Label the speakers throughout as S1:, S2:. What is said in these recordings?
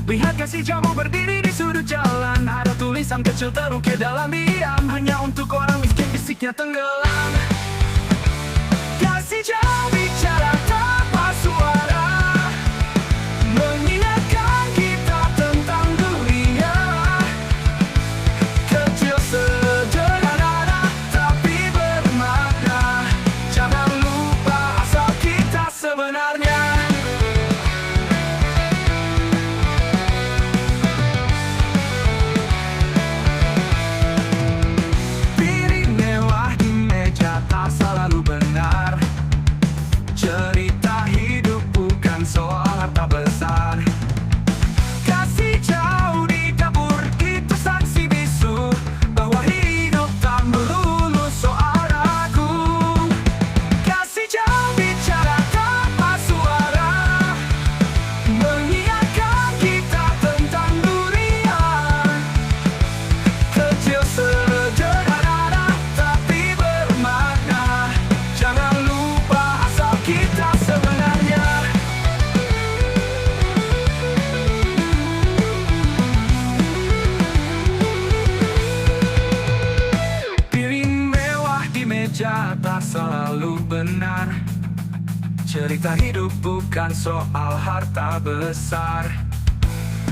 S1: Lihat kasih jamu berdiri di sudut jalan. Ada tulisan kecil terukir dalam diam. Hanya untuk orang miskin bisiknya tenggelam. Kasih jauh bicara tanpa suara, mengingatkan kita tentang dunia. Kecil sederhana tapi bermakna. Jangan lupa asal kita sebenarnya. Piring mewah di meja tak selalu benar. Cerita hidup bukan soal harta besar. Kasih jauh di dapur itu saksi bisu bahwa hidup tak melulu soal ragu. Kasih jauh bicara tanpa suara, mengingatkan kita tentang dunia. Kecil sederhana tapi bermakna. Jangan lupa asal kita sebenarnya. Piring mewah di meja tak selalu benar. Cerita hidup bukan soal harta besar.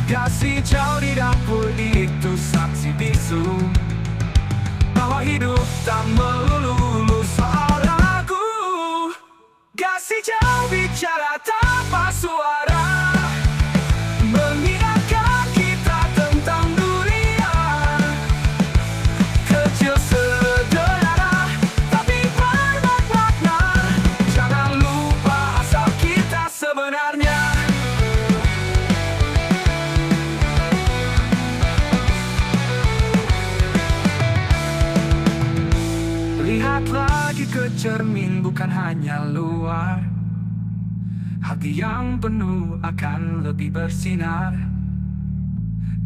S1: Kasih jauh di dapur itu saksi bisu bahwa hidup tak melulu soal ragu. Kasih jauh bicara tanpa suara, mengingatkan kita tentang dunia. Kecil sederhana tapi bermakna. Jangan lupa asal kita sebenarnya. Lihat lagi ke cermin, bukan hanya luar. Hati yang penuh akan lebih bersinar.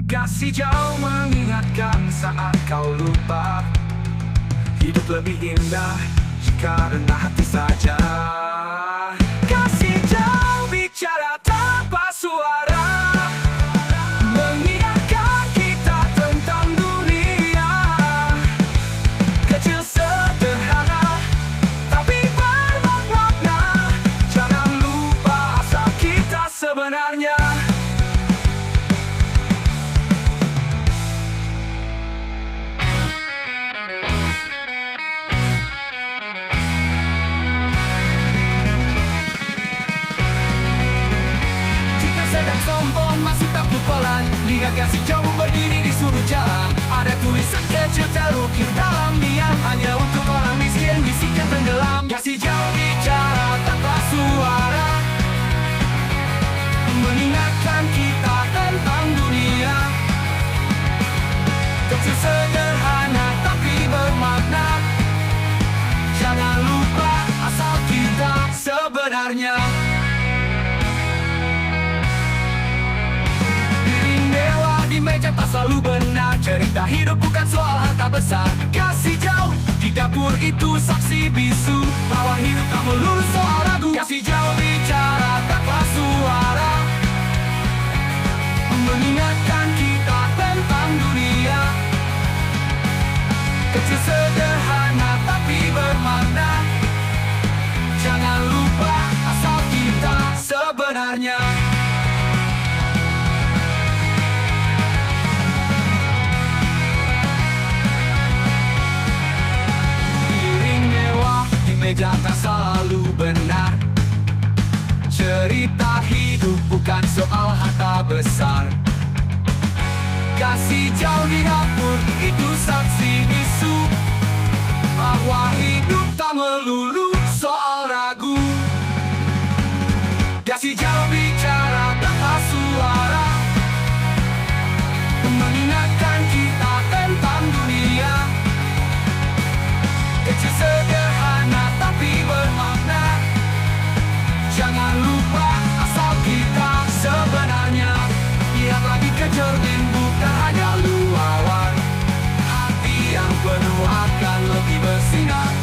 S1: Kasih jauh mengingatkan saat kau lupa. Hidup lebih indah jika rendah hati saja. Kasih jauh bicara tanpa suara, mengingatkan kita tentang dunia. Kecil sederhana tapi bermakna. Jangan lupa asal kita sebenarnya. Jika sedang sombong masih tak berpelan, lihat kasih jauh berdiri di sudut jalan. Ada tulisan kecil terukir dalam diam. Hanya untuk orang miskin bisiknya tenggelam. Kasih jauh bicara tanpa suara, mengingatkan kita tentang dunia. Kecil sederhana tapi bermakna. Jangan lupa asal kita sebenarnya. Piring mewah di meja tak selalu benar. Cerita hidup bukan soal harta besar. Kasih jauh di dapur itu saksi bisu bahwa hidup tak melulu soal ragu. Kasih jauh bicara tanpa suara, mengingatkan kita tentang dunia. Kecil sederhana tapi bermakna. Jangan lupa asal kita sebenarnya. Piring mewah di meja tak selalu benar. Cerita hidup bukan soal harta besar. Kasih jauh di dapur itu saksi bisu bahwa hidup tak melulu soal ragu. Kasih jauh bicara tanpa suara, mengingatkan kita tentang dunia. Kecil sederhana tapi bermakna. Jangan lupa asal kita sebenarnya. Lihat lagi ke cermin, bukan hanya luar. Hati yang penuh akan lebih bersinar.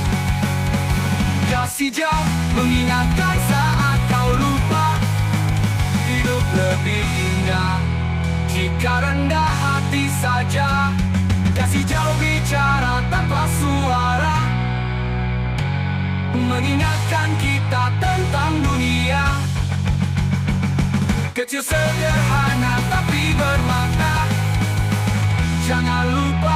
S1: Kecil sederhana tapi bermakna. Jangan lupa